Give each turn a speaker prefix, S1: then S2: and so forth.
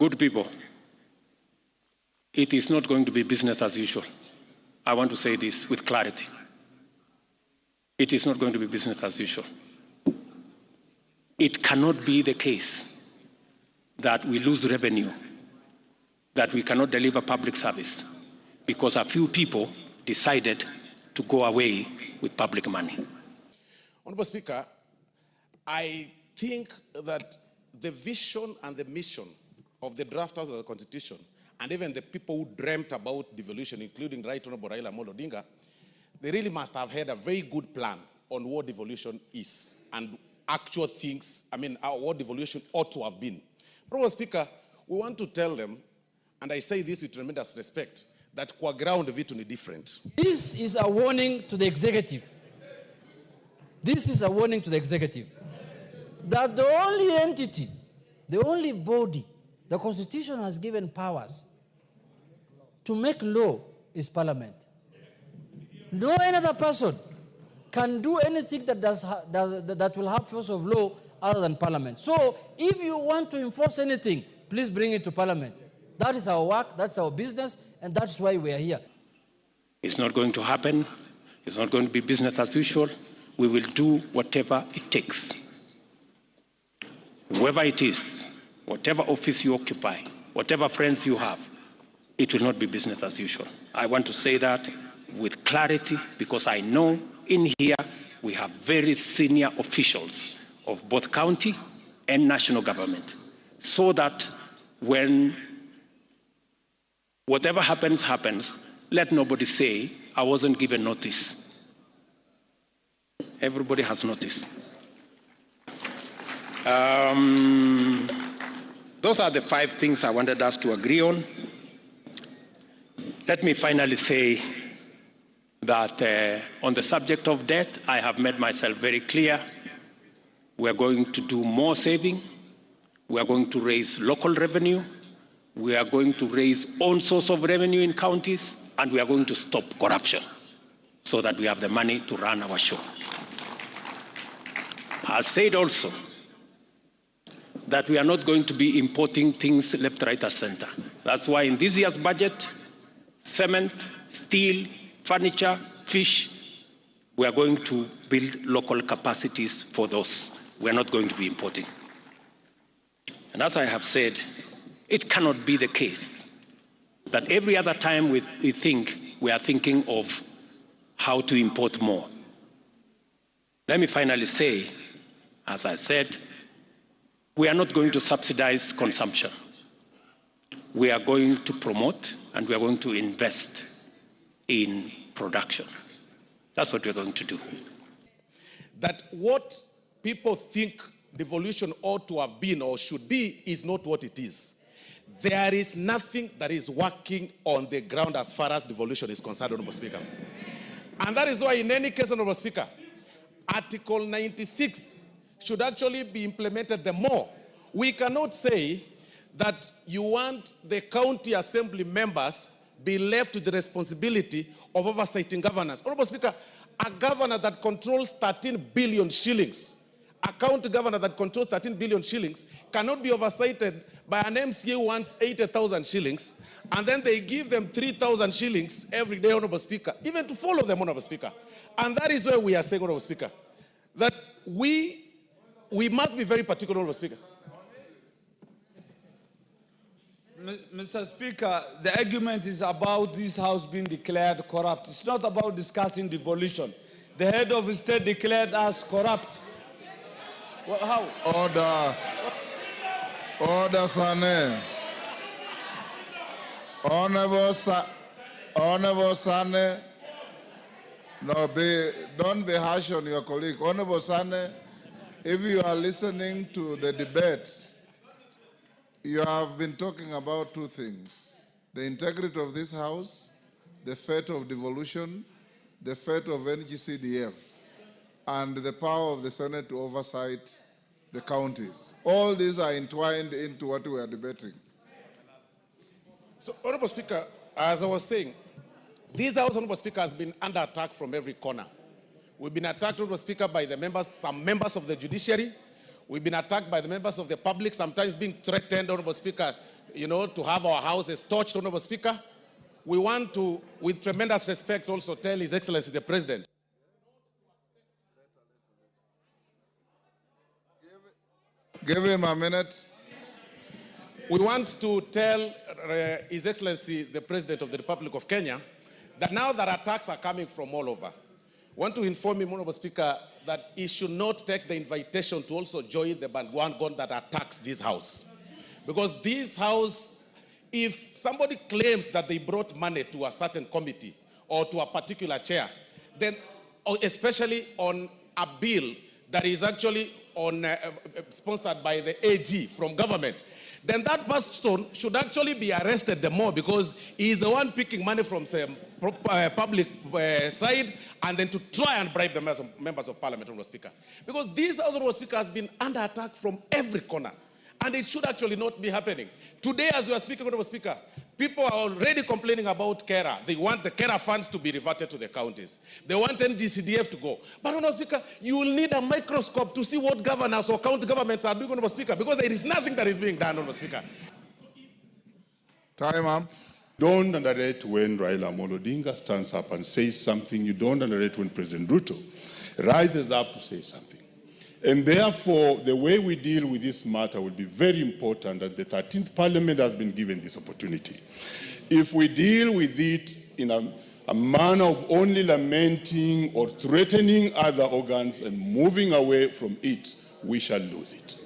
S1: Good people, it is not going to be business as usual. I want to say this with clarity. It is not going to be business as usual. It cannot be the case that we lose revenue, that we cannot deliver public service because a few people decided to go away with public money.
S2: Honorable Speaker, I think that the vision and the mission of the drafters of the Constitution, and even the people who dreamt about devolution, including Right Honorable Raila Amolo Odinga, they really must have had a very good plan on what devolution is and actual things, what devolution ought to have been. Honorable Speaker, we want to tell them, and I say this with tremendous respect, that kwa ground vitu ni different.
S3: This is a warning to the executive. This is a warning to the executive that the only entity, the only body the Constitution has given powers to make law is Parliament. No other person can do anything that will have force of law other than Parliament. So if you want to enforce anything, please bring it to Parliament. That is our work, that's our business, and that's why we are here.
S1: It's not going to happen. It's not going to be business as usual. We will do whatever it takes. Whoever it is, whatever office you occupy, whatever friends you have, it will not be business as usual. I want to say that with clarity because I know in here we have very senior officials of both county and national government, so that when whatever happens, let nobody say, I wasn't given notice. Everybody has notice. Those are the 5 things I wanted us to agree on. Let me finally say that on the subject of debt, I have made myself very clear. We are going to do more saving. We are going to raise local revenue. We are going to raise own source of revenue in counties, and we are going to stop corruption so that we have the money to run our show. I said also that we are not going to be importing things left, right, or center. That's why in this year's budget, cement, steel, furniture, fish, we are going to build local capacities for those. We are not going to be importing. And as I have said, it cannot be the case that every other time we think, we are thinking of how to import more. Let me finally say, as I said, we are not going to subsidize consumption. We are going to promote and we are going to invest in production. That's what we're going to do.
S2: That what people think devolution ought to have been or should be is not what it is. There is nothing that is working on the ground as far as devolution is concerned, Honorable Speaker. And that is why in any case, Honorable Speaker, Article 96 should actually be implemented the more. We cannot say that you want the county assembly members be left with the responsibility of oversighting governance. Honorable Speaker, a governor that controls 13 billion shillings, a county governor that controls 13 billion shillings cannot be oversighted by an MCA who wants 80,000 shillings, and then they give them 3,000 shillings every day, Honorable Speaker, even to follow them, Honorable Speaker. And that is where we are saying, Honorable Speaker, that we must be very particular, Honorable Speaker.
S4: Mr. Speaker, the argument is about this house being declared corrupt. It's not about discussing devolution. The head of the state declared us corrupt. Well, how?
S5: Order. Order, Sane. Honorable Sane. No, don't be harsh on your colleague. Honorable Sane, if you are listening to the debate, you have been talking about 2 things: the integrity of this house, the fate of devolution, the fate of NGCDF, and the power of the Senate to oversight the counties. All these are entwined into what we are debating.
S2: So, Honorable Speaker, as I was saying, this House, Honorable Speaker, has been under attack from every corner. We've been attacked, Honorable Speaker, by the members, some members of the judiciary. We've been attacked by the members of the public, sometimes being threatened, Honorable Speaker, to have our houses torched, Honorable Speaker. We want to, with tremendous respect, also tell His Excellency the President.
S5: Give him a minute.
S2: We want to tell His Excellency the President of the Republic of Kenya that now that attacks are coming from all over, I want to inform him, Honorable Speaker, that he should not take the invitation to also join the bandwagon that attacks this House. Because this House, if somebody claims that they brought money to a certain committee or to a particular chair, then especially on a bill that is actually sponsored by the AG from government, then that person should actually be arrested the more, because he is the one picking money from some public side and then to try and bribe the members of Parliament, Honorable Speaker. Because this House, Honorable Speaker, has been under attack from every corner. And it should actually not be happening. Today, as we are speaking, Honorable Speaker, people are already complaining about KERA. They want the KERA funds to be reverted to the counties. They want NGCDF to go. But, Honorable Speaker, you will need a microscope to see what governors or county governments are doing, Honorable Speaker, because there is nothing that is being done, Honorable Speaker.
S5: Time up.
S6: Don't underrate when Raila Amolo Odinga stands up and says something. You don't underrate when President Ruto rises up to say something. And therefore, the way we deal with this matter will be very important, and the 13th Parliament has been given this opportunity. If we deal with it in a manner of only lamenting or threatening other organs and moving away from it, we shall lose it.